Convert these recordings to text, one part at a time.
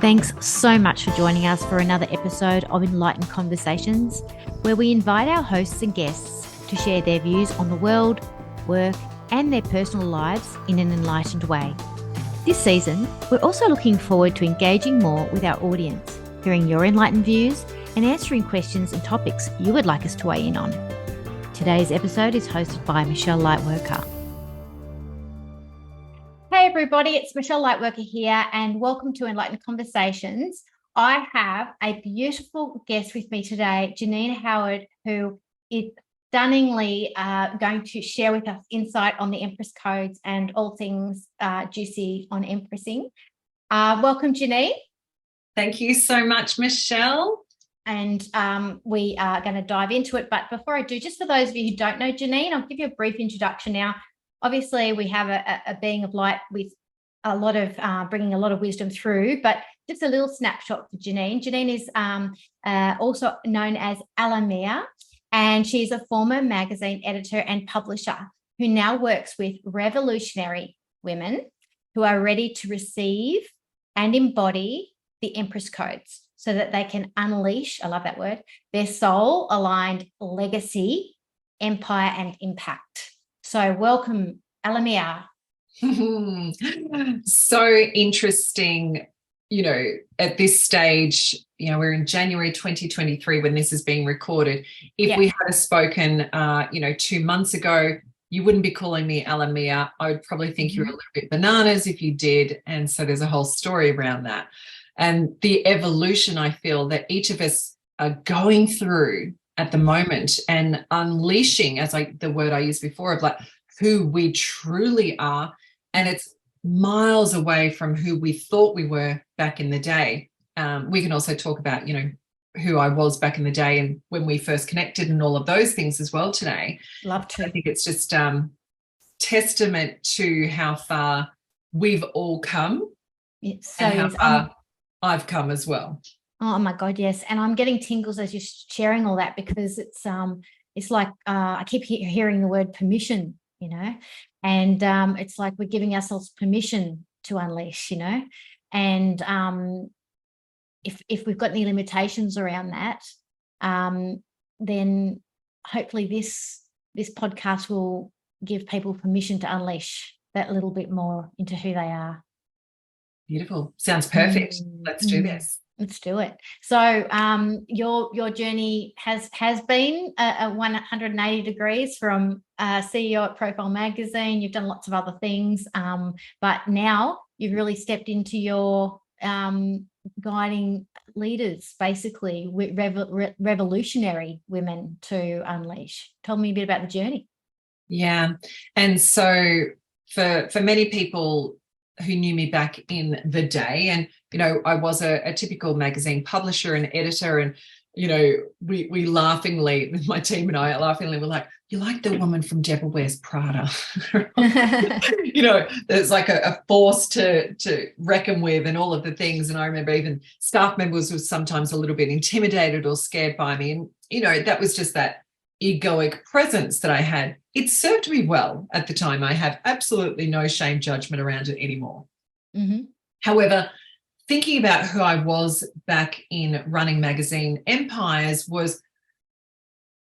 Thanks so much for joining us for another episode of Enlightened Conversations, where we invite our hosts and guests to share their views on the world, work, and their personal lives in an enlightened way. This season, we're also looking forward to engaging more with our audience, hearing your enlightened views, and answering questions and topics you would like us to weigh in on. Today's episode is hosted by Michelle Lightworker. Hey everybody, it's Michelle Lightworker here and welcome to Enlightened Conversations. I have a beautiful guest with me today, Genine Howard, who is stunningly going to share with us insight on the Empress Codes and all things juicy on empressing. Welcome, Genine. Thank you so much, Michelle. And we are going to dive into it. But before I do, just for those of you who don't know Genine, I'll give you a brief introduction now. Obviously, we have a being of light with a lot of bringing a lot of wisdom through, but just a little snapshot for Genine. Genine is also known as Alar-Mia, and she's a former magazine editor and publisher who now works with revolutionary women who are ready to receive and embody the Empress Codes so that they can unleash, I love that word, their soul-aligned legacy, empire, and impact. So welcome, Alar-Mia. So interesting, at this stage, we're in January 2023 when this is being recorded. If we had spoken, 2 months ago, you wouldn't be calling me Alar-Mia. I would probably think you were a little bit bananas if you did. And so there's a whole story around that. And the evolution, I feel, that each of us are going through at the moment and unleashing, as the word I used before, of like who we truly are. And it's miles away from who we thought we were back in the day. We can also talk about, who I was back in the day and when we first connected and all of those things as well today. Love to. I think it's just testament to how far we've all come and how far I've come as well. Oh my God, yes. And I'm getting tingles as you're sharing all that because it's like I keep hearing the word permission, and it's like we're giving ourselves permission to unleash, and if we've got any limitations around that, then hopefully this podcast will give people permission to unleash that little bit more into who they are. Beautiful. Sounds perfect. Let's do this. Let's do it. So your journey has been a 180 degrees from CEO at Profile Magazine. You've done lots of other things, but now you've really stepped into your guiding leaders, basically with revolutionary women to unleash. Tell me a bit about the journey. Yeah. And so for many people who knew me back in the day, and I was a typical magazine publisher and editor, and we laughingly, with my team and I laughingly were like, "You like the woman from Devil Wears Prada?" There's like a force to reckon with and all of the things. And I remember even staff members were sometimes a little bit intimidated or scared by me, and that was just that egoic presence that I had. It served me well at the time. I have absolutely no shame judgment around it anymore. Mm-hmm. However, thinking about who I was back in running magazine empires was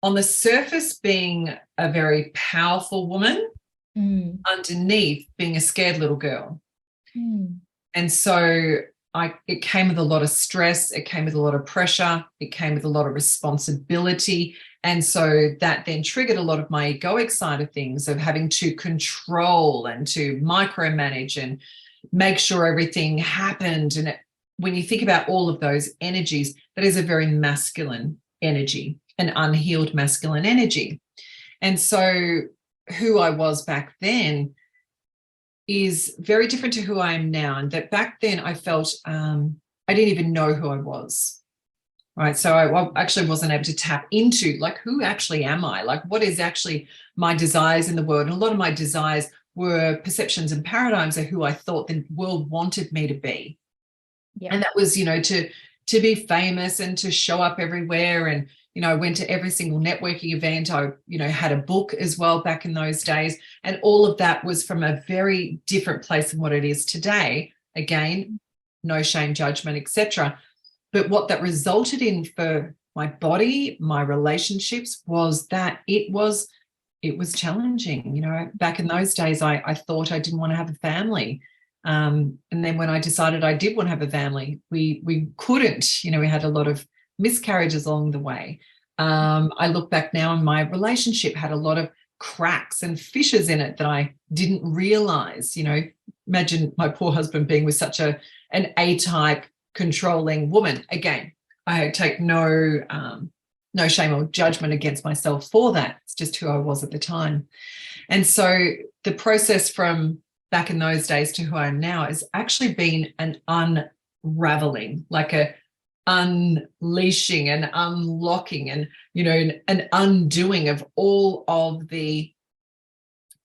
on the surface being a very powerful woman, underneath being a scared little girl. And so it came with a lot of stress. It came with a lot of pressure. It came with a lot of responsibility. And so that then triggered a lot of my egoic side of things, of having to control and to micromanage and make sure everything happened. And when you think about all of those energies, that is a very masculine energy, an unhealed masculine energy. And so who I was back then is very different to who I am now. And that back then I felt I didn't even know who I was. Right. So I actually wasn't able to tap into like, who actually am I? Like, what is actually my desires in the world? And a lot of my desires were perceptions and paradigms of who I thought the world wanted me to be. Yeah. And that was, to be famous and to show up everywhere. And, I went to every single networking event. I, had a book as well back in those days. And all of that was from a very different place than what it is today. Again, no shame, judgment, etc. But what that resulted in for my body, my relationships, was that it was challenging. You know, back in those days, I thought I didn't want to have a family. And then when I decided I did want to have a family, we couldn't. You know, we had a lot of miscarriages along the way. I look back now and my relationship had a lot of cracks and fissures in it that I didn't realize. You know, imagine my poor husband being with such an A-type controlling woman. Again, I take no shame or judgment against myself for that. It's just who I was at the time. And so the process from back in those days to who I am now has actually been an unraveling, like a unleashing and unlocking and, you know, an undoing of all of the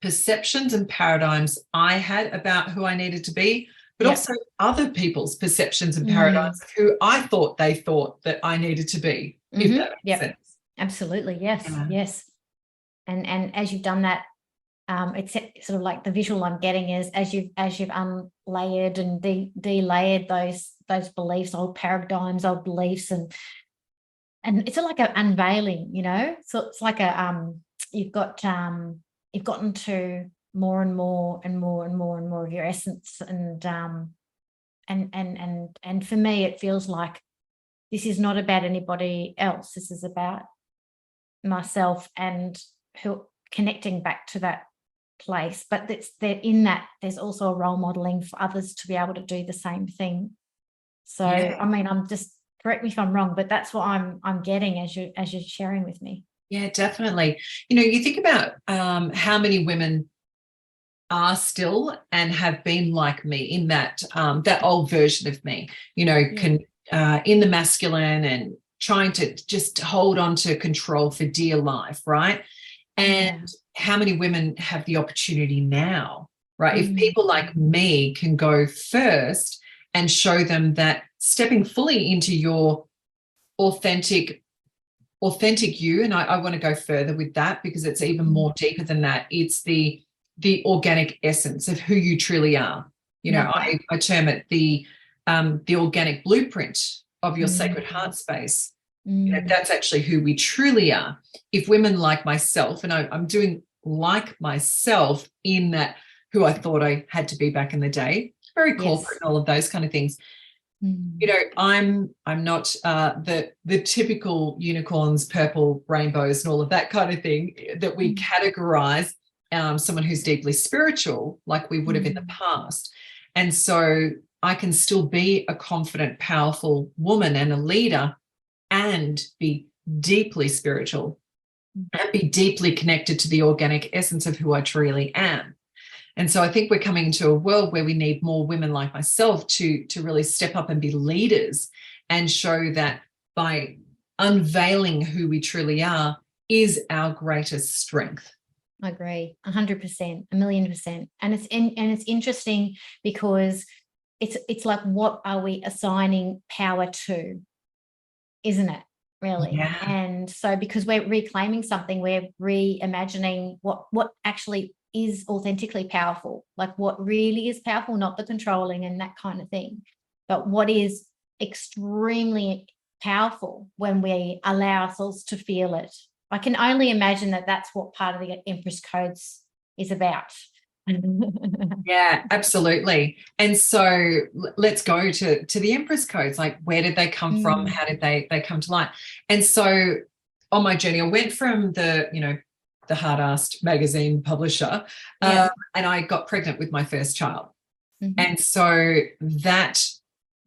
perceptions and paradigms I had about who I needed to be, but also other people's perceptions and paradigms of who I thought they thought that I needed to be, if that makes sense. Absolutely. Yes. Yes. And as you've done that, it's sort of like the visual I'm getting is as you've unlayered and de-layered those beliefs, old paradigms, old beliefs, and it's like an unveiling, you know. So it's like you've gotten to more and more and more and more and more of your essence, and for me it feels like this is not about anybody else. This is about myself and who connecting back to that place. But in that there's also a role modeling for others to be able to do the same thing. So I mean, I'm just, correct me if I'm wrong, but that's what I'm getting as you're sharing with me. Yeah, definitely. You know, you think about how many women are still and have been like me in that that old version of me, you know, in the masculine and trying to just hold on to control for dear life, right? And how many women have the opportunity now, right? If people like me can go first and show them that stepping fully into your authentic you, and I want to go further with that because it's even more deeper than that. It's the organic essence of who you truly are. You know, I term it the organic blueprint of your sacred heart space. You know, that's actually who we truly are. If women like myself, and I'm doing like myself in that who I thought I had to be back in the day, very corporate and all of those kind of things. You know, I'm not the typical unicorns, purple rainbows and all of that kind of thing that we categorize someone who's deeply spiritual like we would have in the past. And so I can still be a confident, powerful woman and a leader and be deeply spiritual and be deeply connected to the organic essence of who I truly am. And so I think we're coming into a world where we need more women like myself to really step up and be leaders and show that by unveiling who we truly are is our greatest strength. I agree, 100%, 1,000,000%. And it's interesting because it's like, what are we assigning power to, isn't it? Really? Yeah. And so because we're reclaiming something, we're reimagining what actually is authentically powerful, like what really is powerful, not the controlling and that kind of thing, but what is extremely powerful when we allow ourselves to feel it. I can only imagine that that's what part of the Empress Codes is about. Yeah, absolutely. And so let's go to the Empress Codes. Like, where did they come from? How did they come to light? And so on my journey, I went from the hard-assed magazine publisher, and I got pregnant with my first child. And so that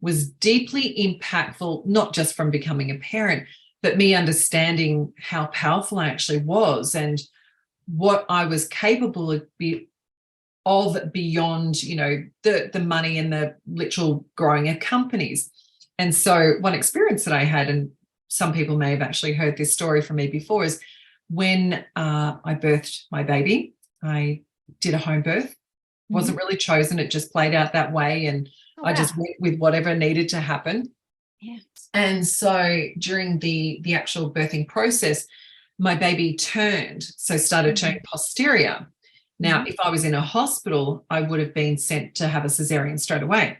was deeply impactful, not just from becoming a parent, but me understanding how powerful I actually was and what I was capable of beyond, the money and the literal growing of companies. And so one experience that I had, and some people may have actually heard this story from me before, is when I birthed my baby, I did a home birth. Wasn't really chosen. It just played out that way. And I just went with whatever needed to happen. Yeah. And so during the actual birthing process, my baby started turning posterior. Now, if I was in a hospital, I would have been sent to have a cesarean straight away.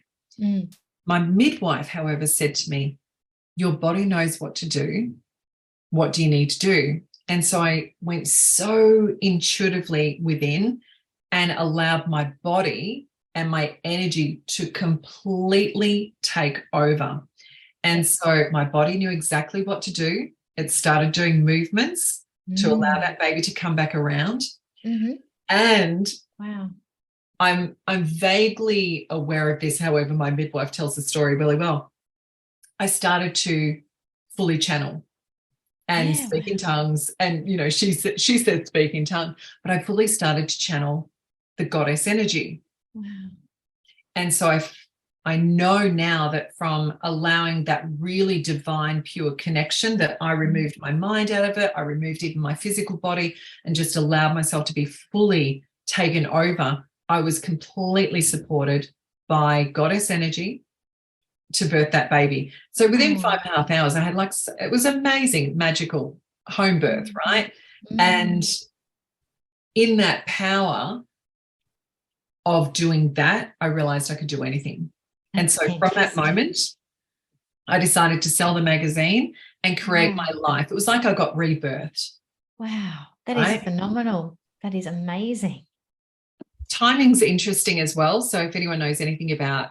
My midwife, however, said to me, your body knows what to do. What do you need to do? And so I went so intuitively within and allowed my body and my energy to completely take over. And so my body knew exactly what to do. It started doing movements to allow that baby to come back around. And wow, I'm vaguely aware of this. However, my midwife tells the story really well. I started to fully channel and speak in tongues. And, you know, she said speak in tongue, but I fully started to channel the goddess energy. wow. And so I know now that from allowing that really divine, pure connection, that I removed my mind out of it, I removed even my physical body and just allowed myself to be fully taken over. I was completely supported by goddess energy to birth that baby. So within 5.5 hours, I had it was amazing, magical home birth, right? And in that power of doing that, I realized I could do anything. And so from that moment, I decided to sell the magazine and create my life. It was like I got rebirthed. Wow, that is phenomenal. That is amazing. Timing's interesting as well. So if anyone knows anything about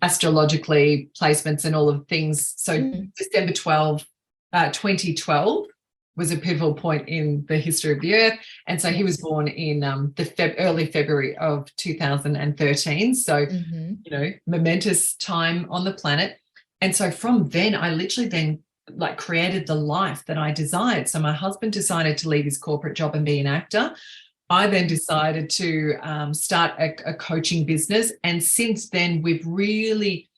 astrologically placements and all of things, so December 2012 was a pivotal point in the history of the earth. And so he was born in the early February of 2013. So, you know, momentous time on the planet. And so from then, I literally then like created the life that I desired. So my husband decided to leave his corporate job and be an actor. I then decided to start a coaching business. And since then, we've really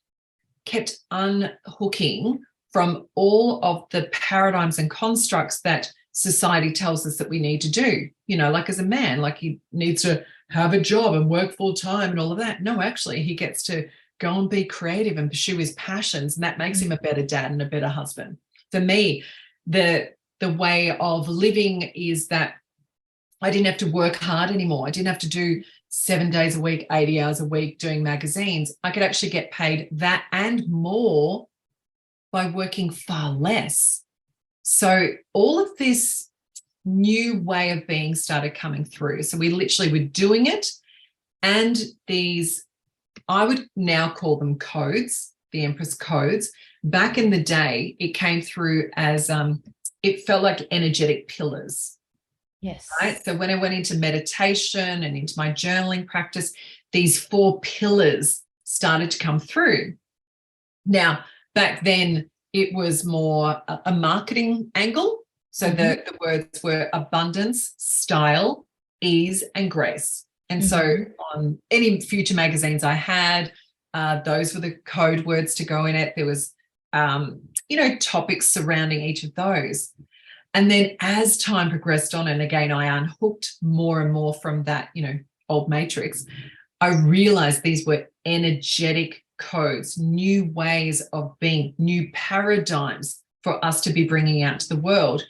kept unhooking from all of the paradigms and constructs that society tells us that we need to do. You know, like as a man, like he needs to have a job and work full time and all of that. No, actually, he gets to go and be creative and pursue his passions. And that makes him a better dad and a better husband. For me, the way of living is that I didn't have to work hard anymore. I didn't have to do 7 days a week, 80 hours a week doing magazines. I could actually get paid that and more by working far less. So all of this new way of being started coming through. So we literally were doing it. And these, I would now call them codes, the Empress Codes. Back in the day, it came through as, it felt like energetic pillars. Yes. Right. So when I went into meditation and into my journaling practice, these 4 pillars started to come through. Now, back then, it was more a marketing angle. So the words were abundance, style, ease, and grace. And so on any future magazines I had, those were the code words to go in it. There was, you know, topics surrounding each of those. And then as time progressed on, and again, I unhooked more and more from that, you know, old matrix, I realized these were energetic codes, new ways of being, new paradigms for us to be bringing out to the world.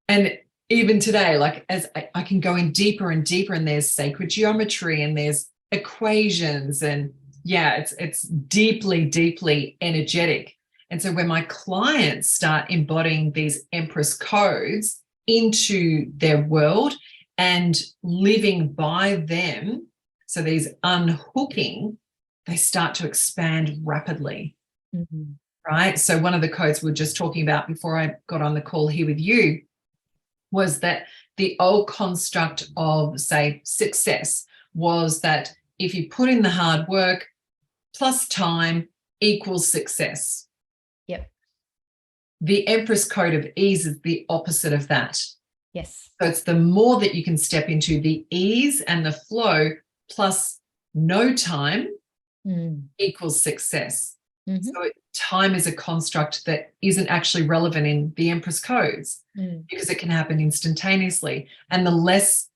And even today, like as I can go in deeper and deeper, and there's sacred geometry and there's equations, and it's deeply, deeply energetic. And so when my clients start embodying these Empress Codes into their world and living by them, so these unhooking, they start to expand rapidly, right? So one of the codes we were just talking about before I got on the call here with you was that the old construct of, say, success was that if you put in the hard work plus time equals success. Yep. The Empress Code of ease is the opposite of that. Yes. So it's the more that you can step into the ease and the flow plus no time equals success. So time is a construct that isn't actually relevant in the Empress Codes because it can happen instantaneously. And the less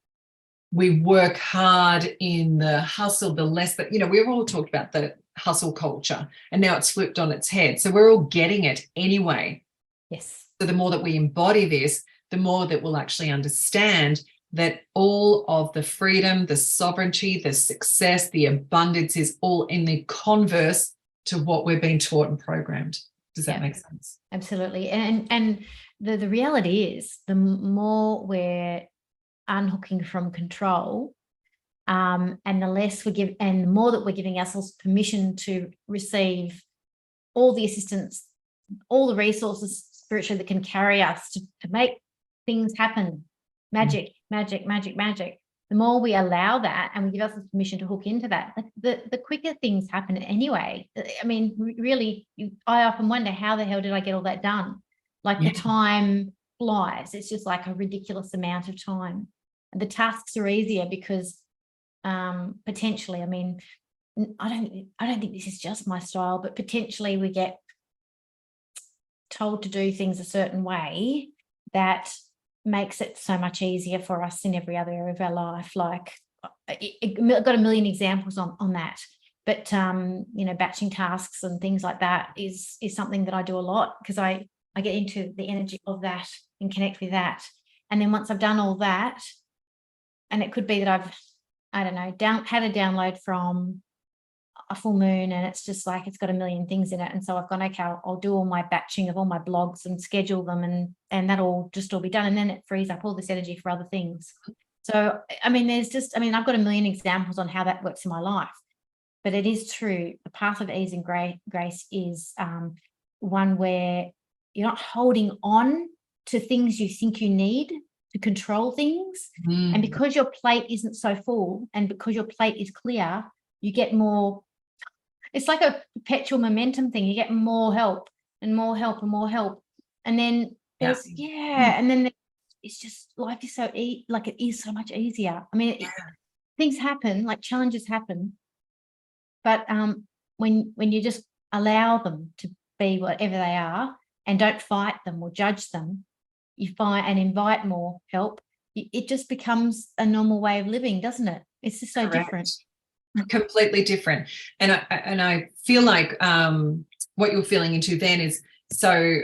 we work hard in the hustle, the less that, you know, we've all talked about the hustle culture, and now it's flipped on its head. So we're all getting it anyway. Yes. So the more that we embody this, the more that we'll actually understand that all of the freedom, the sovereignty, the success, the abundance is all in the converse to what we're being taught and programmed. Does that Yeah, make sense? absolutely. And the reality is, the more we're unhooking from control, and the less we give, and the more that we're giving ourselves permission to receive all the assistance, all the resources spiritually that can carry us to make things happen, magic, magic, magic, magic. The more we allow that and we give ourselves permission to hook into that, the quicker things happen anyway. I mean, really, I often wonder, how the hell did I get all that done? Like, the time flies. It's just like a ridiculous amount of time. And the tasks are easier because potentially, I mean, I don't think this is just my style, but potentially we get told to do things a certain way that makes it so much easier for us in every other area of our life. Like, I've got a million examples on that, but you know, batching tasks and things like that is something that I do a lot, because I get into the energy of that and connect with that. And then once I've done all that, and it could be that I've, I don't know, had a download from a full moon, and it's just like, it's got a million things in it, and so I've gone, okay, I'll do all my batching of all my blogs and schedule them, and that'll just all be done, and then it frees up all this energy for other things. So I mean, I've got a million examples on how that works in my life, but it is true, the path of ease and grace is one where you're not holding on to things you think you need to control things. And because your plate isn't so full, and because your plate is clear, you get more. It's like a perpetual momentum thing. You get more help and more help and more help. And then there's, and then it's just, life is so like, it is so much easier. I mean, things happen, like challenges happen, but when you just allow them to be whatever they are and don't fight them or judge them, you find and invite more help, it just becomes a normal way of living, doesn't it? It's just so different. Completely different. And I feel like what you're feeling into then is, so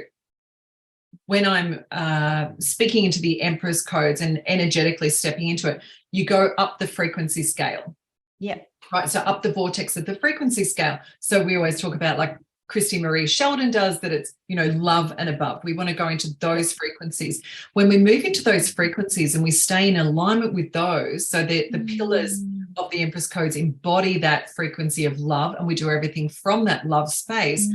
when I'm speaking into the Empress Codes and energetically stepping into it, you go up the frequency scale. Yep. Right. So up the vortex of the frequency scale. So we always talk about, like Christy Marie Sheldon does, that it's, you know, love and above. We want to go into those frequencies. When we move into those frequencies and we stay in alignment with those, so that the pillars of the Empress Codes embody that frequency of love, and we do everything from that love space,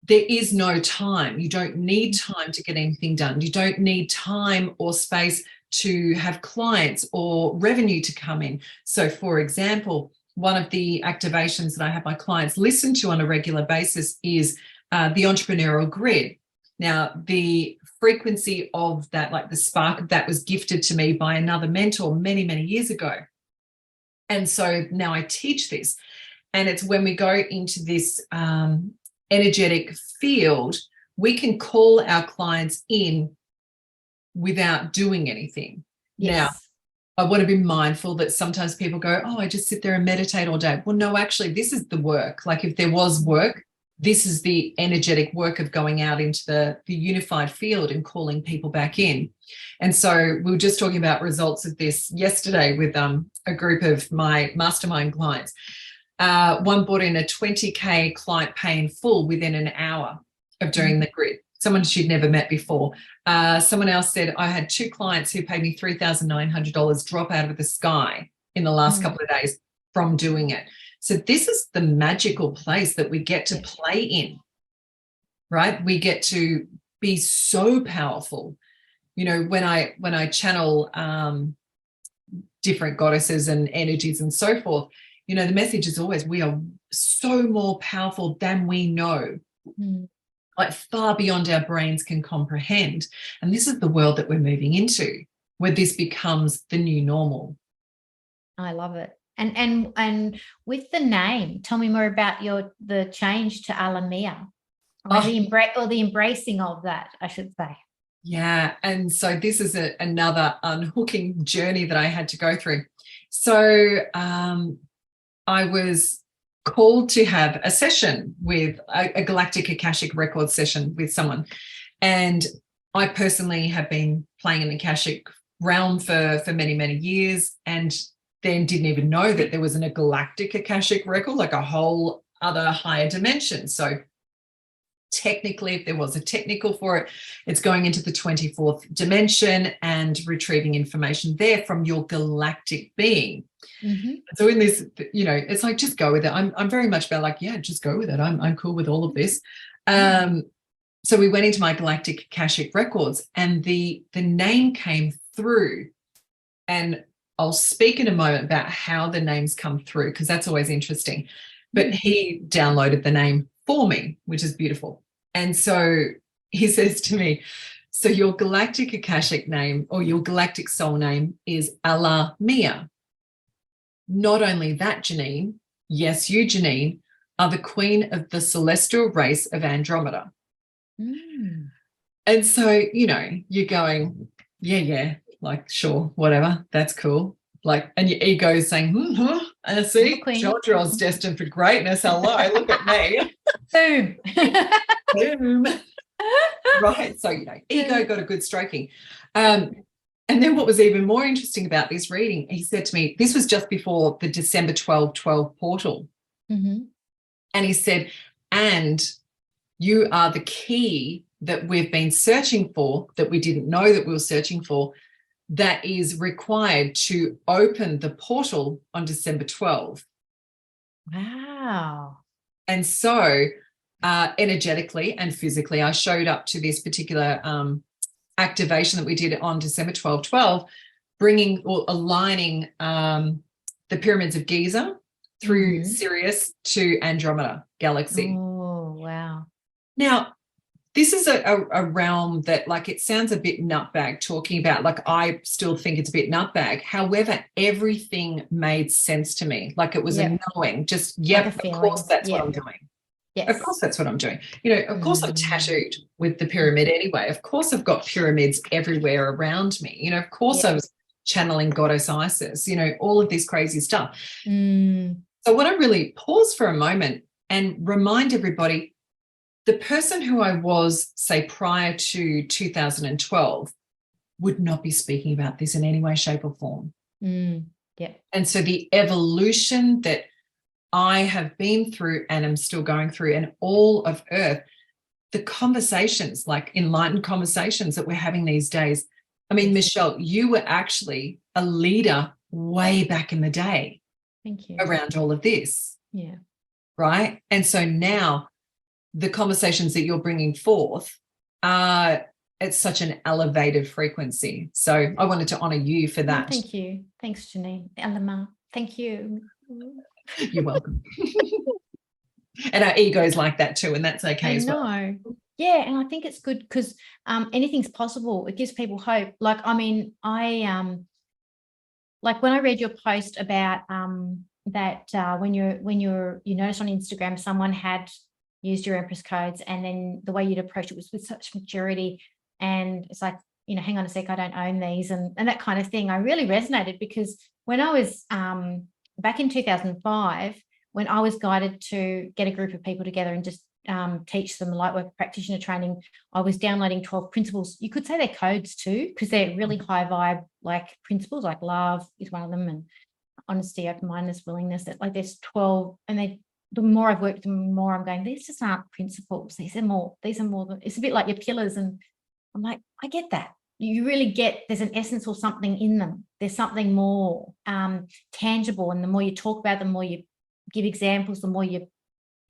there is no time. You don't need time to get anything done. You don't need time or space to have clients or revenue to come in. So, for example, one of the activations that I have my clients listen to on a regular basis is the entrepreneurial grid. Now, the frequency of that, like the spark of that, was gifted to me by another mentor many, many years ago. And so now I teach this. And it's when we go into this energetic field, we can call our clients in without doing anything. Yes. Now, I want to be mindful that sometimes people go, oh, I just sit there and meditate all day. Well, no, actually, this is the work. Like, if there was work, this is the energetic work of going out into the unified field and calling people back in. And so we were just talking about results of this yesterday with a group of my mastermind clients. One brought in a 20K client pay in full within an hour of doing the grid. Someone she'd never met before. Someone else said, I had 2 clients who paid me $3,900 drop out of the sky in the last couple of days from doing it. So this is the magical place that we get to play in, right? We get to be so powerful. You know, when I channel different goddesses and energies and so forth, you know, the message is always, we are so more powerful than we know. Like, far beyond our brains can comprehend. And this is the world that we're moving into, where this becomes the new normal. I love it. And with the name, tell me more about the change to Alar-Mia, or the embracing of that, I should say. Yeah. And so this is another unhooking journey that I had to go through. So I was called to have a session with a galactic Akashic record session with someone. And I personally have been playing in the Akashic realm for many, many years, and then didn't even know that there was a galactic Akashic record, like a whole other higher dimensions. So technically, if there was a technical for it, it's going into the 24th dimension and retrieving information there from your galactic being. So in this, you know, it's like, just go with it. I'm very much about like, yeah, just go with it. I'm cool with all of this. So we went into my galactic Akashic records, and the name came through, and I'll speak in a moment about how the names come through, because that's always interesting. But he downloaded the name for me, which is beautiful. And so he says to me, so your galactic Akashic name, or your galactic soul name, is Alar-Mia. Not only that, Genine, yes, you, Genine, are the queen of the celestial race of Andromeda. And so, you know, you're going, yeah, like, sure, whatever, that's cool. Like, and your ego is saying, I see, Jodra's destined for greatness. Hello, look at me. Boom. Boom. Right. So, you know, ego got a good stroking. And then what was even more interesting about this reading, he said to me, this was just before the December 12/12 portal. And he said, and you are the key that we've been searching for, that we didn't know that we were searching for, that is required to open the portal on December 12. Wow. And so energetically and physically, I showed up to this particular activation that we did on December 12/12, bringing or aligning the pyramids of Giza through Sirius to Andromeda galaxy. Oh, wow. Now, this is a realm that, like, it sounds a bit nutbag talking about, like, I still think it's a bit nutbag. However, everything made sense to me. Like, it was a knowing, just, yep, of course that's what I'm doing. Yes. Of course that's what I'm doing. You know, of course I'm tattooed with the pyramid anyway. Of course I've got pyramids everywhere around me. You know, of course I was channeling Goddess Isis, you know, all of this crazy stuff. So what I really pause for a moment and remind everybody, the person who I was, say, prior to 2012 would not be speaking about this in any way, shape or form. And so the evolution that I have been through and am still going through, and all of Earth, the conversations, like enlightened conversations that we're having these days. I mean, Michelle, you were actually a leader way back in the day. Thank you. Around all of this. Yeah. Right. And so now the conversations that you're bringing forth are at such an elevated frequency. So I wanted to honor you for that. Thank you. Thanks, Genine. Alar-Mia. Thank you. You're welcome. And our ego's like that too, and that's okay as well. I know. Yeah, and I think it's good because anything's possible. It gives people hope. Like, I mean, like when I read your post about that when you noticed on Instagram someone had used your Empress Codes, and then the way you'd approach it was with such maturity, and it's like, you know, hang on a sec, I don't own these, and that kind of thing. I really resonated because when I was back in 2005, when I was guided to get a group of people together and just teach them Lightworker practitioner training, I was downloading 12 principles. You could say they're codes too, because they're really high vibe, like principles, like love is one of them, and honesty, open-mindedness, willingness. That, like, there's 12, and the more I've worked, the more I'm going, these just aren't principles. These are more than, it's a bit like your pillars. And I'm like, I get that. You really get, there's an essence or something in them. There's something more tangible. And the more you talk about them, the more you give examples, the more you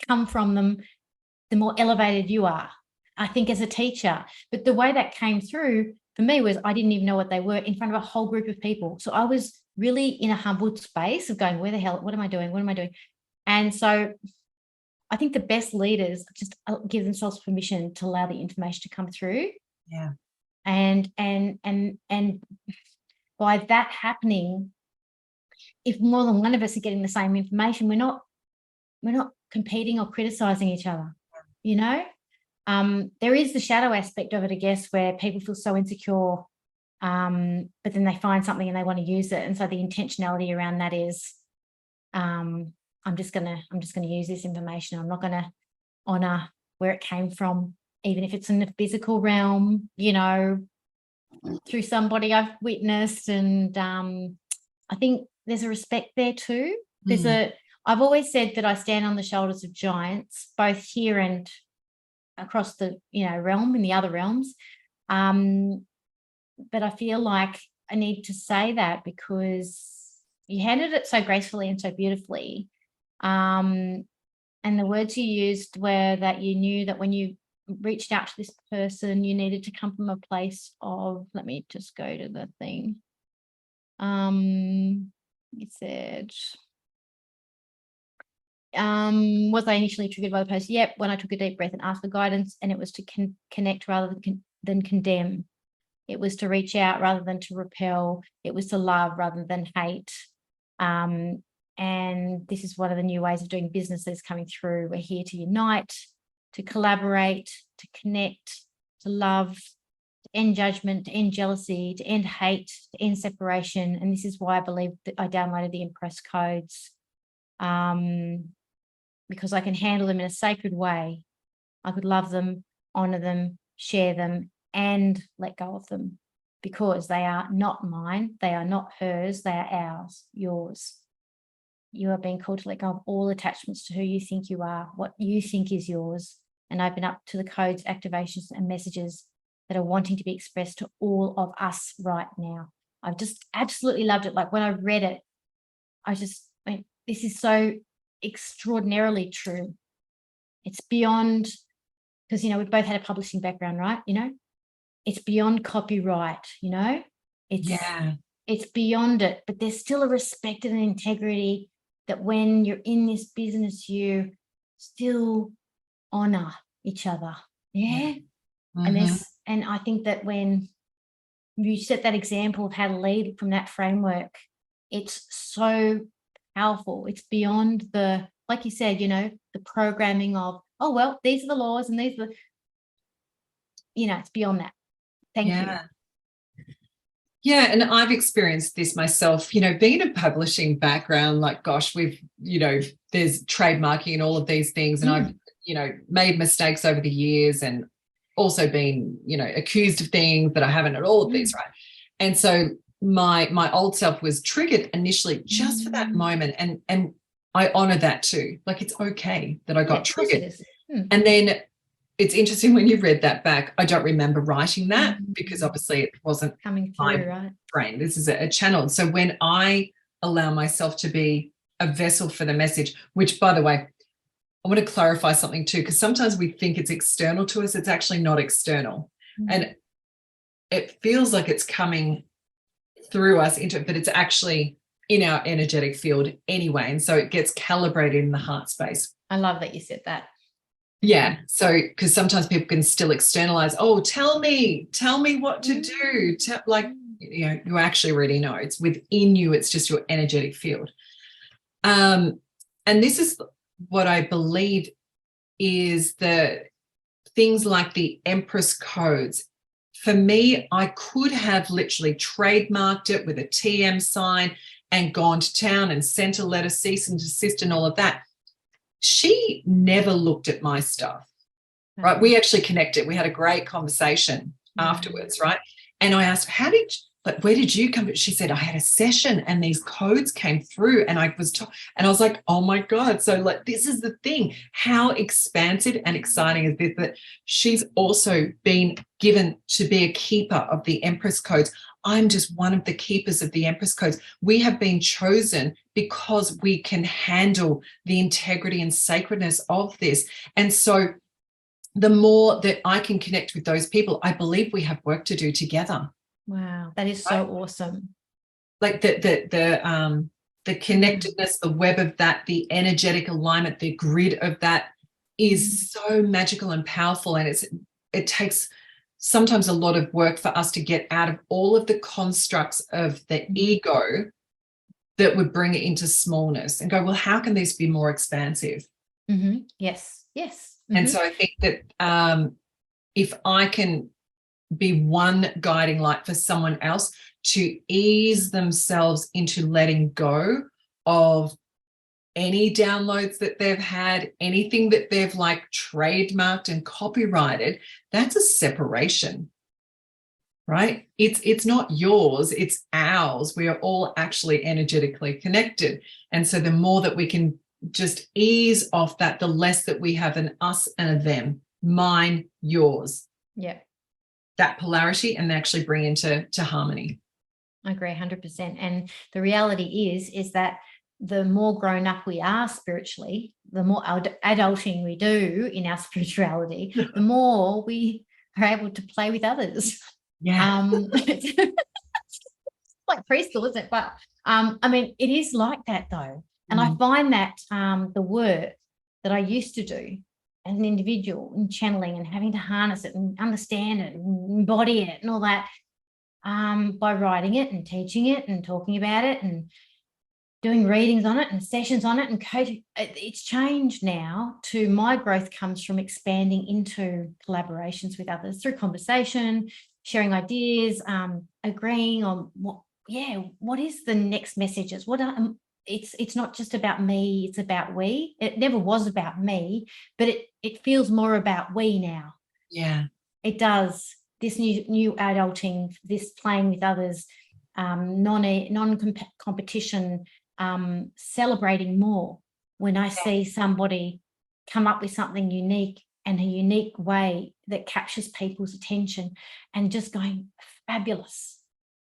come from them, the more elevated you are, I think, as a teacher. But the way that came through for me was I didn't even know what they were in front of a whole group of people. So I was really in a humbled space of going, where the hell, what am I doing? What am I doing? And so I think the best leaders just give themselves permission to allow the information to come through. Yeah. And by that happening, if more than one of us are getting the same information, we're not competing or criticizing each other, you know. There is the shadow aspect of it, I guess, where people feel so insecure, but then they find something and they want to use it. And so the intentionality around that is, I'm just gonna use this information. I'm not gonna honor where it came from, even if it's in the physical realm, you know, through somebody I've witnessed. And I think there's a respect there too. I've always said that I stand on the shoulders of giants, both here and across the, realm, in the other realms. But I feel like I need to say that because you handled it so gracefully and so beautifully. And the words you used were that you knew that when you reached out to this person, you needed to come from a place of, let me just go to the thing. You said, was I initially triggered by the post? Yep, when I took a deep breath and asked for guidance, and it was to connect rather than condemn. It was to reach out rather than to repel. It was to love rather than hate. And this is one of the new ways of doing business that is coming through. We're here to unite, to collaborate, to connect, to love, to end judgment, to end jealousy, to end hate, to end separation. And this is why I believe that I downloaded the Empress Codes, because I can handle them in a sacred way. I could love them, honor them, share them, and let go of them, because they are not mine. They are not hers. They are ours, yours. You are being called to let go of all attachments to who you think you are, what you think is yours, and open up to the codes, activations, and messages that are wanting to be expressed to all of us right now. I've just absolutely loved it. Like when I read it, I just went, this is so extraordinarily true. It's beyond, because, we've both had a publishing background, right? It's beyond copyright, it's beyond it, but there's still a respect and an integrity that when you're in this business, you still honor each other. Yeah. Mm-hmm. And I think that when you set that example of how to lead from that framework, it's so powerful. It's beyond the, like you said, the programming of, oh, well, these are the laws and these are the, it's beyond that. Thank you. Yeah, and I've experienced this myself, being a publishing background, like, gosh, we've, there's trademarking and all of these things. And I've, made mistakes over the years and also been, accused of things that I haven't at all of these, right? And so my old self was triggered initially just for that moment. And I honor that too. Like, it's okay that I got triggered. And then it's interesting when you read that back, I don't remember writing that because obviously it wasn't coming through, right? Brain. This is a channel. So when I allow myself to be a vessel for the message, which, by the way, I want to clarify something too, because sometimes we think it's external to us. It's actually not external. And it feels like it's coming through us into it, but it's actually in our energetic field anyway. And so it gets calibrated in the heart space. I love that you said that. Yeah. So, because sometimes people can still externalize, oh, tell me what to do. You actually already know. It's within you. It's just your energetic field. And this is what I believe is the things like the Empress Codes. For me, I could have literally trademarked it with a TM sign and gone to town and sent a letter, cease and desist and all of that. She never looked at my stuff, right? We actually connected. We had a great conversation afterwards, right? And I asked, where did you come? She said, I had a session and these codes came through and I was and I was like, oh my God. So this is the thing. How expansive and exciting is this, that she's also been given to be a keeper of the Empress Codes. I'm just one of the keepers of the Empress Codes. We have been chosen because we can handle the integrity and sacredness of this. And so the more that I can connect with those people, I believe we have work to do together. Wow, that is so awesome. Like the connectedness, the web of that, the energetic alignment, the grid of that is so magical and powerful. And it takes sometimes a lot of work for us to get out of all of the constructs of the ego that would bring it into smallness and go, well, how can this be more expansive? Yes. And so I think that if I can be one guiding light for someone else to ease themselves into letting go of any downloads that they've had, anything that they've trademarked and copyrighted, that's a separation, right? It's not yours, it's ours. We are all actually energetically connected. And so the more that we can just ease off that, the less that we have an us and a them, mine, yours. Yeah. That polarity, and actually bring into harmony. I agree 100%. And the reality is that the more grown up we are spiritually, the more adulting we do in our spirituality, the more we are able to play with others. Yeah. It's like preschool, isn't it? But I mean, it is like that though. And I find that the work that I used to do as an individual in channeling and having to harness it and understand it and embody it and all that, by writing it and teaching it and talking about it and doing readings on it and sessions on it and coaching, it's changed now to my growth comes from expanding into collaborations with others through conversation, sharing ideas, agreeing on what is the next messages, it's not just about me, it's about we. It never was about me, but it feels more about we now. Yeah. It does. This new adulting, this playing with others, non-competition, celebrating more when I see somebody come up with something unique and a unique way that captures people's attention and just going fabulous,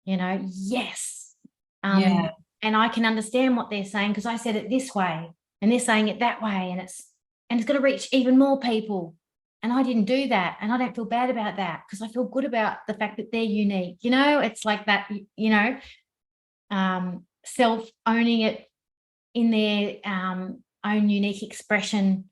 yes. Yeah. And I can understand what they're saying because I said it this way and they're saying it that way, and it's going to reach even more people. And I didn't do that. And I don't feel bad about that because I feel good about the fact that they're unique. It's like that, self-owning it in their own unique expression.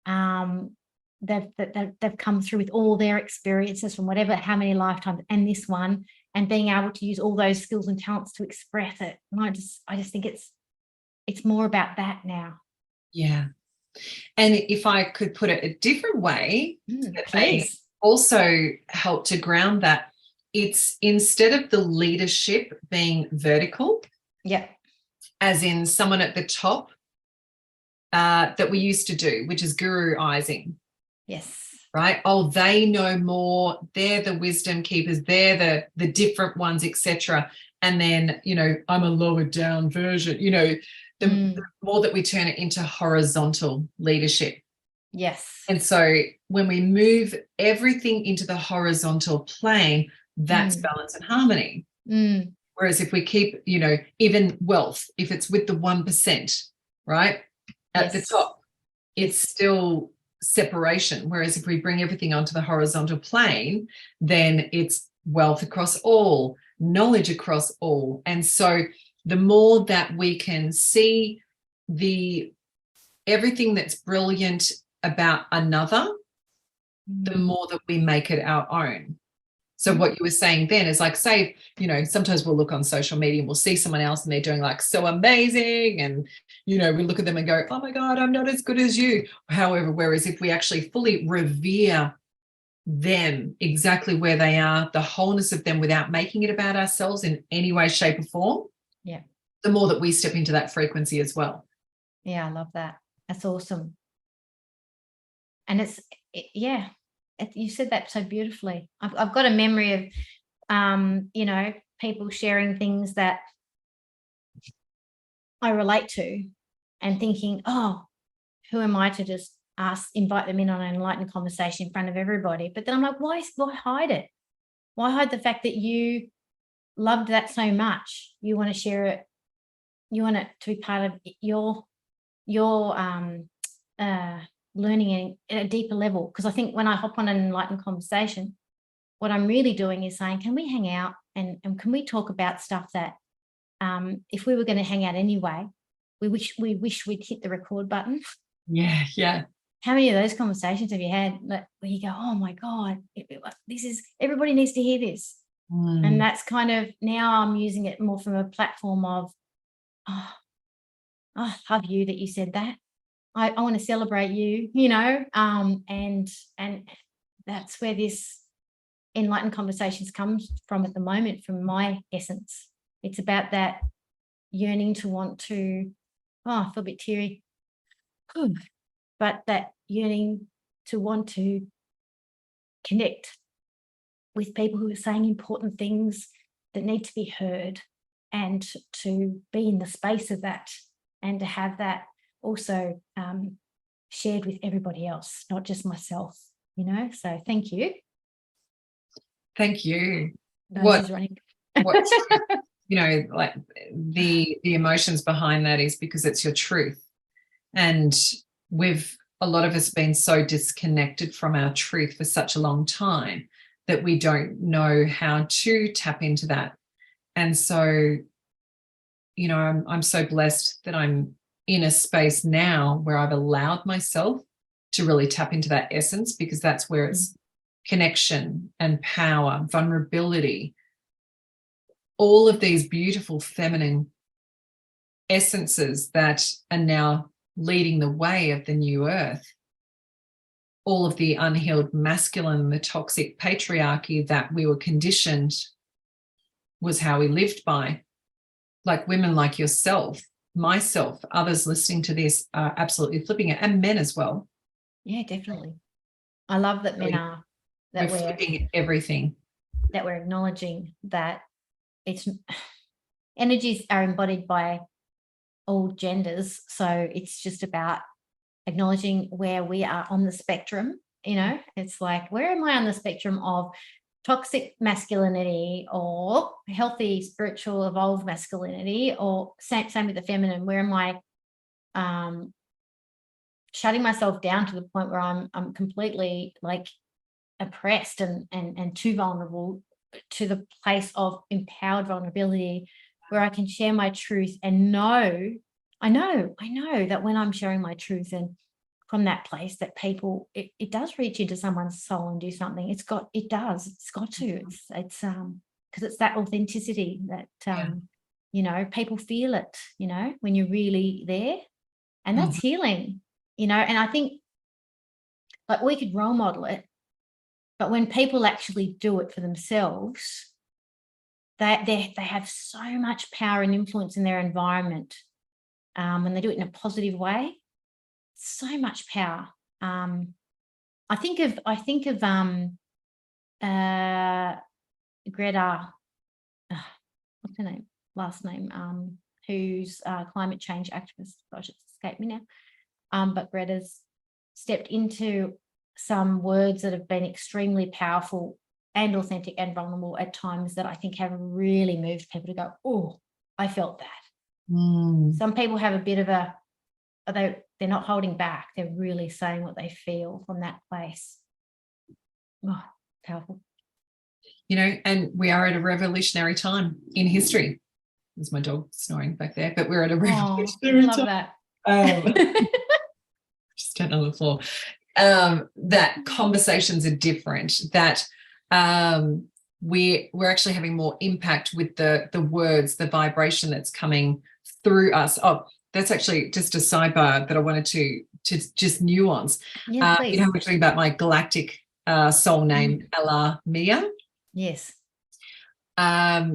They've come through with all their experiences from how many lifetimes and this one, and being able to use all those skills and talents to express it. And I just think it's more about that now. Yeah. And if I could put it a different way, please. They also help to ground that, it's instead of the leadership being vertical, as in someone at the top that we used to do, which is guru-izing. Yes. Right? Oh, they know more. They're the wisdom keepers. They're the different ones, etc. And then, I'm a lower down version. The more that we turn it into horizontal leadership. Yes. And so when we move everything into the horizontal plane, that's balance and harmony. Whereas if we keep, even wealth, if it's with the 1%, right, at the top, it's still separation. Whereas if we bring everything onto the horizontal plane, then it's wealth across all, knowledge across all. And so the more that we can see everything that's brilliant about another, the more that we make it our own. So what you were saying then is like, say, sometimes we'll look on social media and we'll see someone else and they're doing like so amazing. And, we look at them and go, oh my God, I'm not as good as you. However, whereas if we actually fully revere them exactly where they are, the wholeness of them without making it about ourselves in any way, shape or form, the more that we step into that frequency as well. Yeah, I love that. That's awesome. And you said that so beautifully. I've got a memory of, people sharing things that I relate to and thinking, oh, who am I to just invite them in on an enlightened conversation in front of everybody? But then I'm like, why hide it? Why hide the fact that you loved that so much? You want to share it. You want it to be part of your learning at a deeper level. Because I think when I hop on an enlightened conversation, what I'm really doing is saying, can we hang out and can we talk about stuff that if we were going to hang out anyway, we wish we'd hit the record button. Yeah, yeah. How many of those conversations have you had where you go, oh my God, everybody needs to hear this. And that's kind of, now I'm using it more from a platform of, oh, I love you that you said that. I want to celebrate you, and that's where this enlightened conversations comes from at the moment, from my essence. It's about that yearning to want to, I feel a bit teary, but that yearning to want to connect with people who are saying important things that need to be heard, and to be in the space of that, and to have that also shared with everybody else, not just myself, you know. So thank you. Thank you. No, she's running. What you know, like the emotions behind that is because it's your truth. And a lot of us been so disconnected from our truth for such a long time that we don't know how to tap into that. And so, you know, I'm so blessed that I'm in a space now where I've allowed myself to really tap into that essence, because that's where it's connection and power, vulnerability, all of these beautiful feminine essences that are now leading the way of the new earth. All of the unhealed masculine, the toxic patriarchy that we were conditioned was how we lived by. Like women like yourself, myself, others listening to this are absolutely flipping it, and men as well. Yeah, definitely. I love that men are, that we're flipping everything. That we're acknowledging that it's energies are embodied by all genders. So it's just about acknowledging where we are on the spectrum. You know, it's like, where am I on the spectrum of toxic masculinity or healthy, spiritual, evolved masculinity, or same with the feminine? Where am I shutting myself down to the point where I'm completely like oppressed and too vulnerable, to the place of empowered vulnerability where I can share my truth and I know that when I'm sharing my truth and from that place that people, it does reach into someone's soul and do something. It's got to, it's because it's that authenticity that, you know, people feel it, you know, when you're really there, and that's healing, you know. And I think like we could role model it, but when people actually do it for themselves, they have so much power and influence in their environment. When they do it in a positive way, so much power. I think of Greta, what's her name? Last name? Who's a climate change activist? Gosh, it's escaped me now. But Greta's stepped into some words that have been extremely powerful and authentic and vulnerable at times that I think have really moved people to go, oh, I felt that. Some people have a bit of they're not holding back. They're really saying what they feel from that place. Oh, powerful. You know, and we are at a revolutionary time in history. There's my dog snoring back there, but we're at a revolutionary time. I love that. Just stand on the floor. That conversations are different, that we're actually having more impact with the words, the vibration that's coming through us. Oh, that's actually just a sidebar that I wanted to just nuance. Yeah, please. You know, we're talking about my galactic soul name, Alar-Mia. Yes. I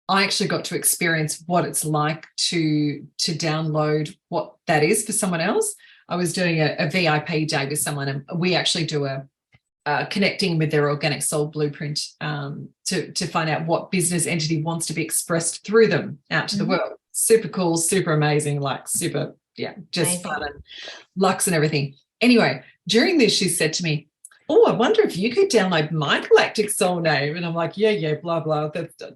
actually got to experience what it's like to download what that is for someone else. I was doing a VIP day with someone, and we actually do a connecting with their organic soul blueprint to find out what business entity wants to be expressed through them out to the world. Super cool, super amazing, like super, just amazing. Fun and luxe and everything. Anyway, during this, she said to me, oh, I wonder if you could download my galactic soul name. And I'm like, yeah, blah, blah.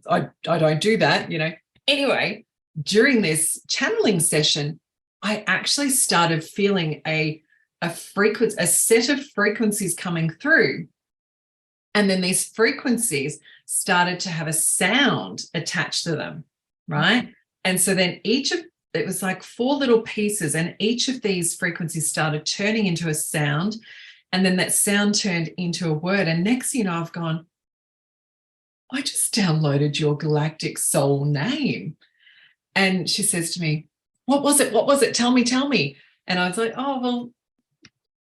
I don't do that, you know. Anyway, during this channeling session, I actually started feeling a set of frequencies coming through. And then these frequencies started to have a sound attached to them, right? And so then it was like 4 little pieces, and each of these frequencies started turning into a sound. And then that sound turned into a word. And next thing you know, I've gone, I just downloaded your galactic soul name. And she says to me, what was it? What was it? Tell me. And I was like, oh, well,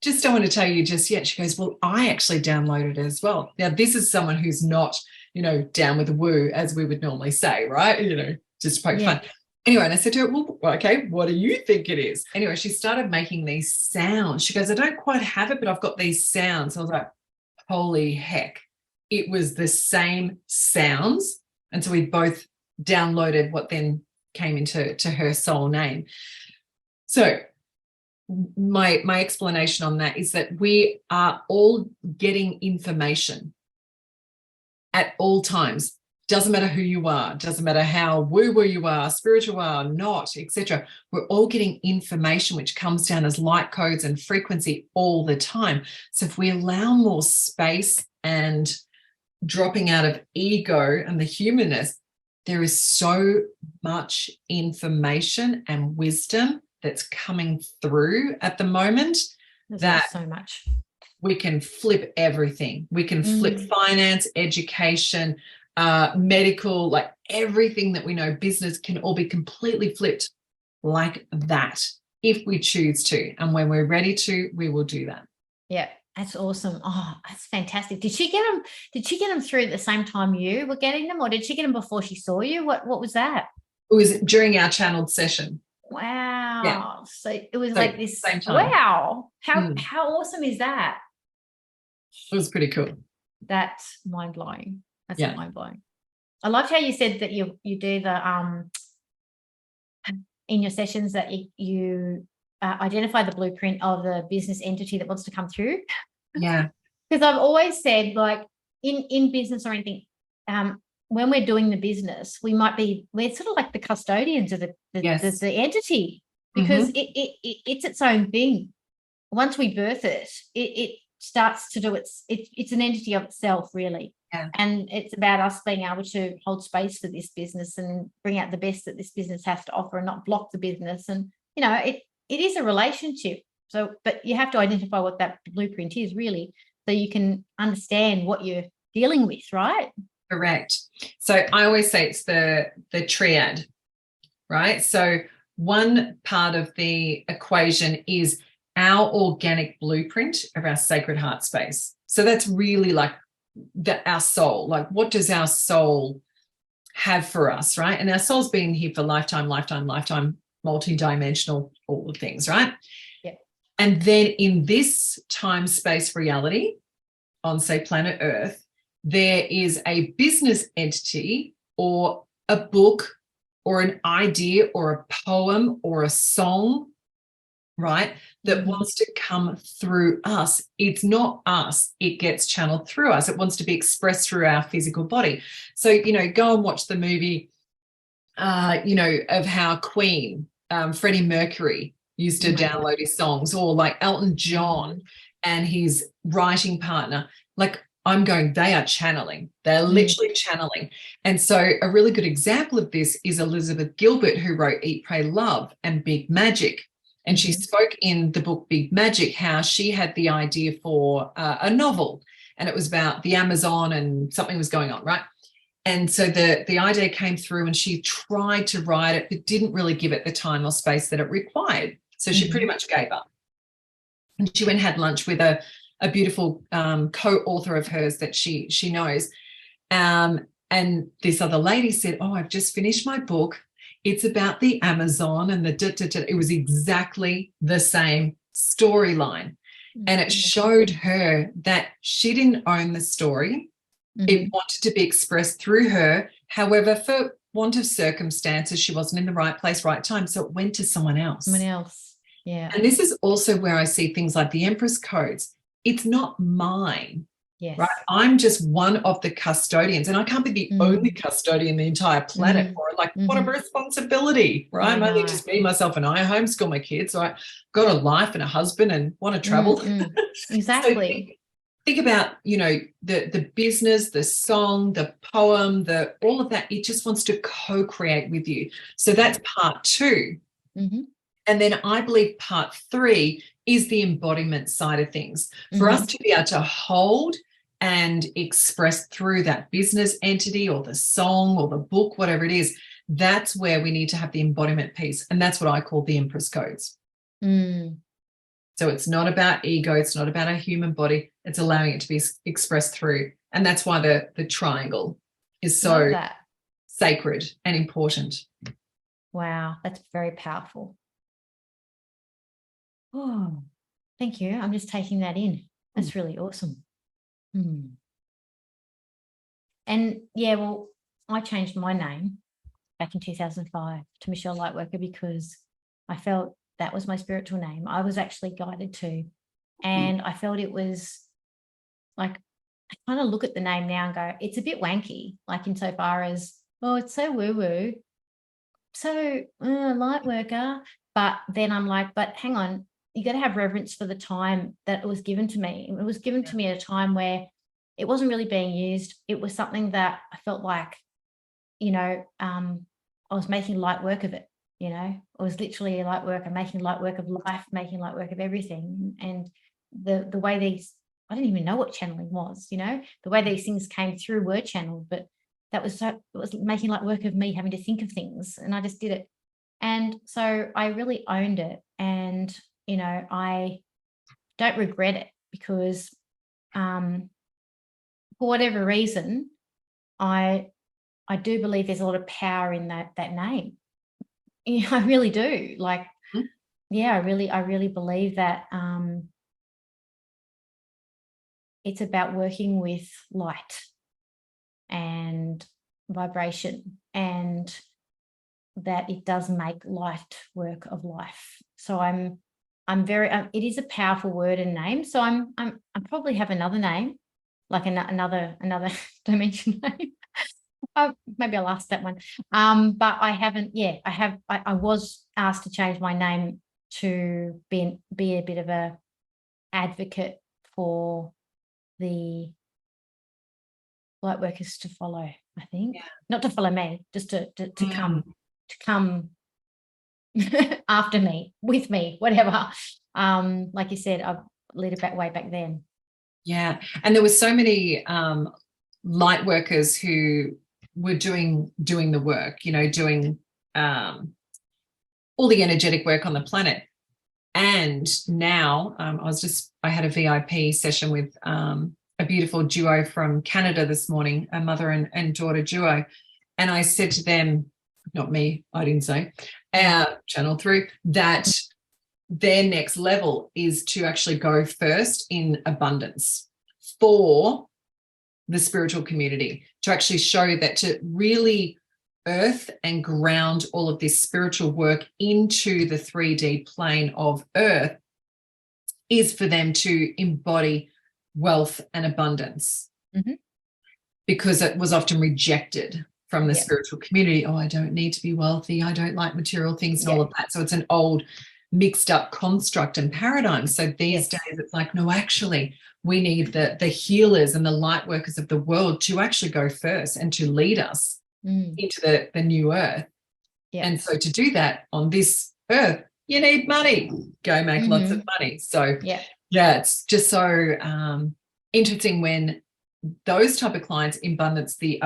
just don't want to tell you just yet. She goes, well, I actually downloaded it as well. Now, this is someone who's not, you know, down with the woo, as we would normally say, right? You know, just to poke fun. Anyway, and I said to her, well, okay, what do you think it is? Anyway, she started making these sounds. She goes, I don't quite have it, but I've got these sounds. I was like, holy heck. It was the same sounds. And so we both downloaded what then came into her soul name. So my explanation on that is that we are all getting information at all times. Doesn't matter who you are, doesn't matter how woo-woo you are, spiritual are, not, etc. We're all getting information which comes down as light codes and frequency all the time. So if we allow more space and dropping out of ego and the humanness, there is so much information and wisdom that's coming through at the moment. There's so much. We can flip everything. We can flip finance, education, medical, like everything that we know, business can all be completely flipped like that if we choose to. And when we're ready to, we will do that. Yeah, that's awesome. Oh, that's fantastic. Did she get them? Did she get them through at the same time you were getting them, or did she get them before she saw you? What was that? It was during our channeled session. Wow. Yeah. So it was like this. Same time. Wow. How awesome is that? It was pretty cool. That's mind-blowing. That's mind-blowing. I loved how you said that you do the in your sessions that you identify the blueprint of the business entity that wants to come through. Yeah. Because I've always said, like, in business or anything, when we're doing the business, we're sort of like the custodians of the entity, because it's its own thing. Once we birth it, it starts to do it's an entity of itself, really. Yeah. And it's about us being able to hold space for this business and bring out the best that this business has to offer and not block the business. And, you know, it is a relationship. So, but you have to identify what that blueprint is, really, so you can understand what you're dealing with, right? Correct. So I always say it's the triad, right? So one part of the equation is our organic blueprint of our sacred heart space. So that's really like our soul. Like, what does our soul have for us, right? And our soul's been here for lifetime, multi-dimensional, all the things, right? Yeah. And then in this time-space reality on, say, planet Earth, there is a business entity or a book or an idea or a poem or a song, right, that wants to come through us. It's not us. It gets channeled through us. It wants to be expressed through our physical body. So, you know, go and watch the movie, of how Queen, Freddie Mercury used to download his songs, or like Elton John and his writing partner. Like, I'm going, they are channeling. They're literally channeling. And so a really good example of this is Elizabeth Gilbert, who wrote Eat, Pray, Love and Big Magic. And she spoke in the book Big Magic how she had the idea for a novel, and it was about the Amazon and something was going on, right? And so the idea came through and she tried to write it, but didn't really give it the time or space that it required. So she pretty much gave up. And she went and had lunch with a beautiful co-author of hers that she knows. And this other lady said, oh, I've just finished my book. It's about the Amazon and it was exactly the same storyline. And it showed her that she didn't own the story. It wanted to be expressed through her. However, for want of circumstances, she wasn't in the right place, right time. So it went to someone else. Yeah. And this is also where I see things like the Empress Codes. It's not mine. Yes. Right. I'm just one of the custodians, and I can't be the only custodian the entire planet for it. Like, what a responsibility, right? I'm only just me, myself, and I homeschool my kids. So I've got a life and a husband and want to travel. Exactly. So think about, you know, the business, the song, the poem, all of that. It just wants to co-create with you. So that's part 2. And then I believe part 3 is the embodiment side of things. For us to be able to hold and express through that business entity or the song or the book, whatever it is, that's where we need to have the embodiment piece. And that's what I call the Empress Codes. So it's not about ego. It's not about our human body. It's allowing it to be expressed through. And that's why the triangle is so sacred and important. Wow, that's very powerful. Oh, thank you. I'm just taking that in. That's really awesome. And yeah, well, I changed my name back in 2005 to Michelle Lightworker because I felt that was my spiritual name. I was actually guided to. And I felt it was like, I kind of look at the name now and go, it's a bit wanky, like insofar as, oh, it's so woo-woo, so light worker. But then I'm like, but hang on, you got to have reverence for the time that it was given to me. It was given to me at a time where it wasn't really being used. It was something that I felt like, I was making light work of it. It was literally a light work. I'm making light work of life, making light work of everything. And the way these, I didn't even know what channeling was, the way these things came through were channeled, but it was making light work of me having to think of things, and I just did it. And so I really owned it, and I don't regret it, because for whatever reason, I do believe there's a lot of power in that name. I really do. Like, yeah, I really believe that it's about working with light and vibration, and that it does make light work of life. So I'm very, it is a powerful word and name. So I probably have another name, like another dimension name. Maybe I'll ask that one. But I haven't. Yeah, I have. I was asked to change my name to be a bit of a advocate for the light workers to follow. I think not to follow me, just to come after me, with me, whatever. Like you said, I've led it way back then. Yeah, and there were so many light workers who were doing the work, doing all the energetic work on the planet. And now I had a VIP session with a beautiful duo from Canada this morning, a mother and daughter duo. And I said to them, not me, I didn't say, channel through, that their next level is to actually go first in abundance for the spiritual community, to actually show that, to really earth and ground all of this spiritual work into the 3D plane of earth, is for them to embody wealth and abundance. Because it was often rejected from the spiritual community. Oh, I don't need to be wealthy, I don't like material things, and all of that. So it's an old mixed up construct and paradigm. So these days it's like, no, actually we need the healers and the light workers of the world to actually go first and to lead us into the new earth. And so to do that on this earth, you need money. Go make lots of money. So it's just so interesting when those type of clients embody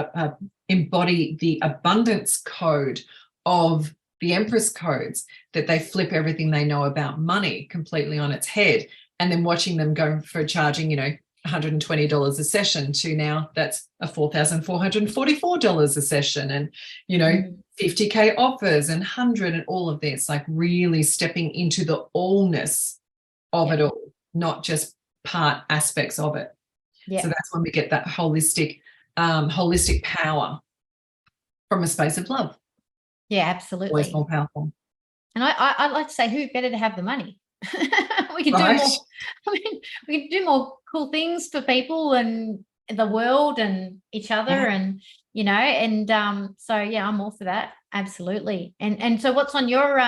the abundance code of the Empress Codes, that they flip everything they know about money completely on its head, and then watching them go for charging, $120 a session to now that's a $4,444 a session, and, 50K offers and 100 and all of this, like really stepping into the allness of it all, not just part aspects of it. So that's when we get that holistic power from a space of love. Yeah, absolutely. Always more powerful. And I'd like to say, who better to have the money? We can do more. I mean, we can do more cool things for people and the world and each other, and so I'm all for that. Absolutely. And so what's on your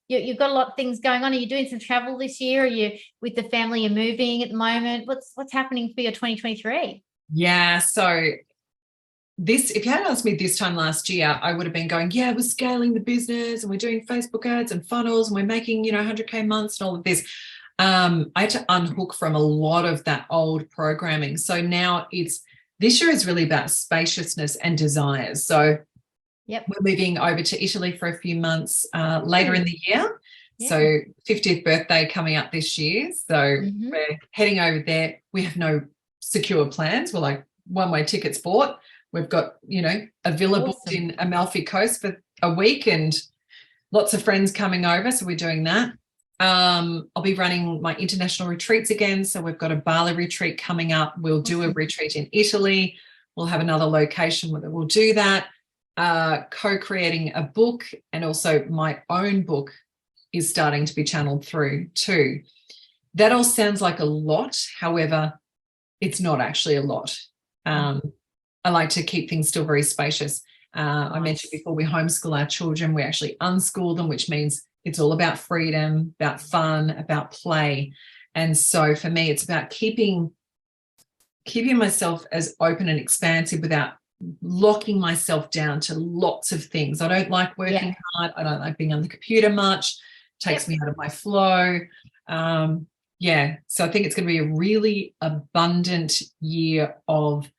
you've got a lot of things going on. Are you doing some travel this year? Are you with the family? You're moving at the moment? What's happening for your 2023? Yeah, so if you had asked me this time last year, I would have been going, we're scaling the business and we're doing Facebook ads and funnels and we're making, 100K months and all of this. I had to unhook from a lot of that old programming. So now this year is really about spaciousness and desires. So we're moving over to Italy for a few months later in the year. So 50th birthday coming up this year. So we're heading over there. We have no secure plans. We're like one-way tickets bought. We've got, a villa booked in Amalfi Coast for a week and lots of friends coming over. So we're doing that. I'll be running my international retreats again. So we've got a Bali retreat coming up. We'll do a retreat in Italy. We'll have another location where we'll do that. Co-creating a book and also my own book is starting to be channeled through too. That all sounds like a lot. However, it's not actually a lot. I like to keep things still very spacious. I mentioned before, we homeschool our children. We actually unschool them, which means it's all about freedom, about fun, about play. And so for me, it's about keeping myself as open and expansive without locking myself down to lots of things. I don't like working hard. I don't like being on the computer much. It takes me out of my flow. So I think it's going to be a really abundant year of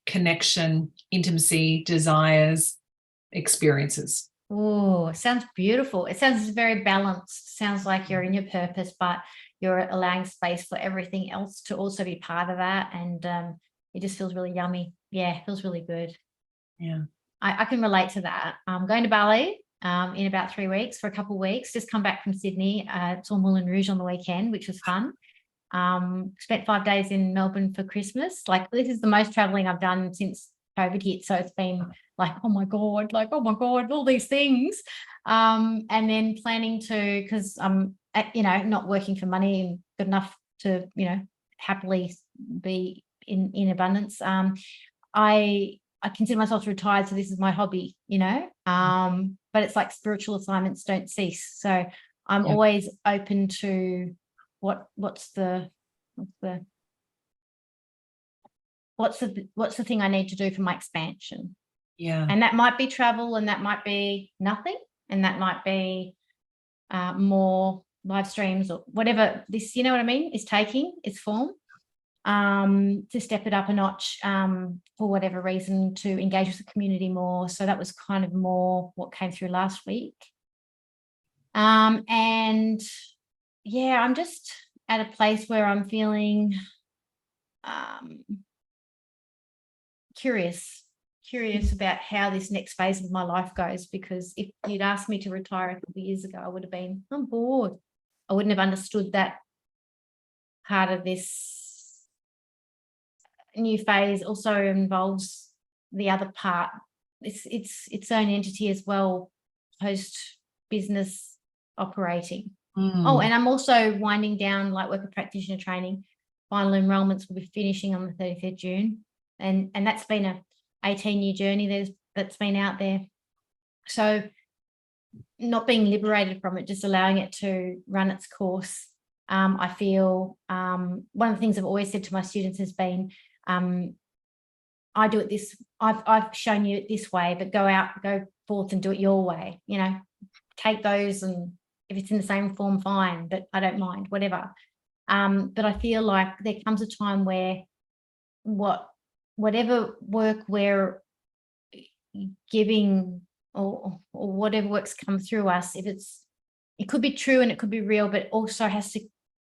connection, intimacy, desires, experiences. Oh, sounds beautiful. It sounds very balanced. Sounds like you're in your purpose, but you're allowing space for everything else to also be part of that. And it just feels really yummy. Yeah, it feels really good. Yeah. I can relate to that. I'm going to Bali in about 3 weeks for a couple of weeks. Just come back from Sydney. Saw Moulin Rouge on the weekend, which was fun. Spent 5 days in Melbourne for Christmas. Like, this is the most traveling I've done since COVID hit. So it's been like, oh my God, all these things. And then planning to, because I'm, not working for money and good enough to, happily be in abundance. I consider myself retired, so this is my hobby, but it's like spiritual assignments don't cease. So I'm always open to what's the thing I need to do for my expansion. Yeah. And that might be travel, and that might be nothing, and that might be more live streams or whatever this, you know what I mean, is taking its form. To step it up a notch for whatever reason, to engage with the community more. So that was kind of more what came through last week. And yeah, I'm just at a place where I'm feeling curious about how this next phase of my life goes, because if you'd asked me to retire a couple of years ago, I would have been, I'm bored. I wouldn't have understood that part of this new phase also involves the other part. Its own entity as well, post business operating. Oh, and I'm also winding down Lightworker practitioner training. Final enrollments will be finishing on the 30th of June, and that's been a 18-year journey that's been out there. So not being liberated from it, just allowing it to run its course. I feel one of the things I've always said to my students has been, I do it this, I've shown you it this way, but go forth and do it your way. Take those, and if it's in the same form, fine, but I don't mind, whatever. But I feel like there comes a time where whatever work we're giving or whatever works come through us, it could be true and it could be real, but also has to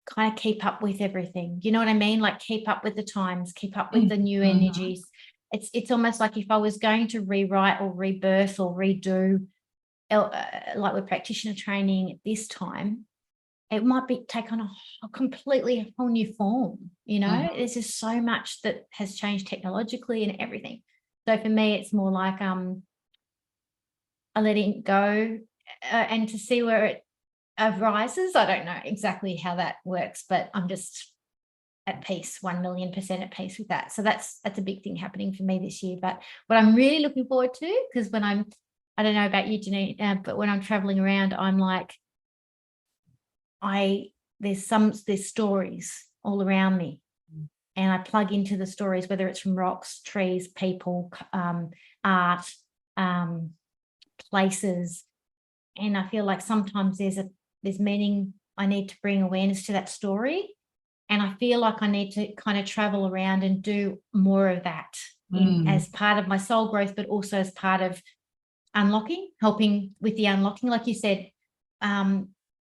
kind of keep up with everything. You know what I mean? Like, keep up with the times, keep up with the new energies. It's almost like if I was going to rewrite or rebirth or redo like with practitioner training at this time, it might take on a completely whole new form. There's just so much that has changed technologically and everything. So for me, it's more like I'm letting it go and to see where it arises. I don't know exactly how that works, but I'm just at peace, 1,000,000% at peace with that. So that's a big thing happening for me this year. But what I'm really looking forward to, because when I don't know about you, Genine, but when I'm traveling around, I'm like, there's stories all around me, and I plug into the stories, whether it's from rocks, trees, people, art, places. And I feel like sometimes there's meaning. I need to bring awareness to that story, and I feel like I need to kind of travel around and do more of that as part of my soul growth, but also as part of helping with the unlocking. Like you said,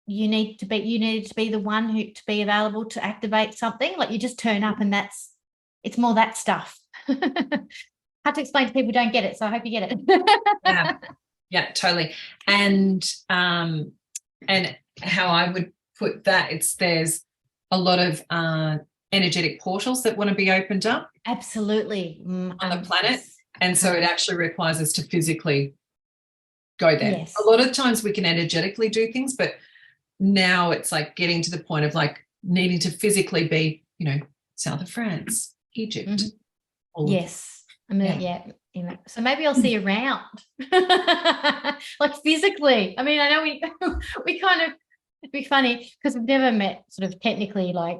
you needed to be the one to be available to activate something. Like, you just turn up, and it's more that stuff. Hard to explain to people who don't get it, so I hope you get it. Yeah, totally. And how I would put that, there's a lot of energetic portals that want to be opened up. Absolutely. On the planet. And so it actually requires us to physically go there. Yes. A lot of times we can energetically do things, but now it's like getting to the point of like needing to physically be, south of France, Egypt. Mm-hmm. Yes. I mean, yeah. So maybe I'll see you around, like physically. I mean, I know we kind of, it'd be funny because we've never met sort of technically, like,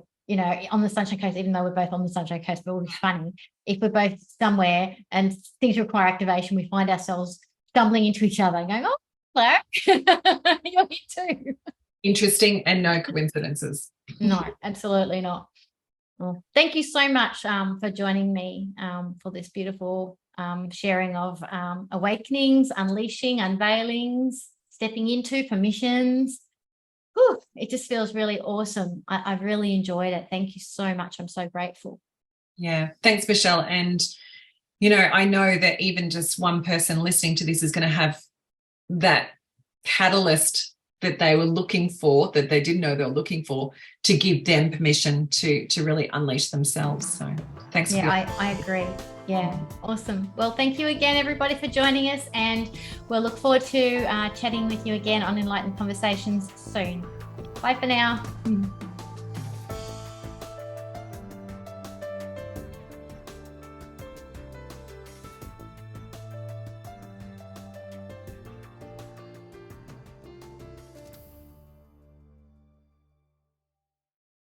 on the Sunshine Coast, even though we're both on the Sunshine Coast, but it would be funny if we're both somewhere and things require activation, we find ourselves stumbling into each other and going, oh, hello, you're here too. Interesting and no coincidences. No, absolutely not. Well, thank you so much for joining me for this beautiful sharing of awakenings, unleashing, unveilings, stepping into permissions. Whew, it just feels really awesome. I've really enjoyed it. Thank you so much. I'm so grateful. Yeah, thanks, Michelle. And, I know that even just one person listening to this is going to have that catalyst that they were looking for, that they didn't know they were looking for, to give them permission to really unleash themselves. So thanks. Yeah, I agree. Yeah, awesome. Well, thank you again, everybody, for joining us, and we'll look forward to chatting with you again on Enlightened Conversations soon. Bye for now.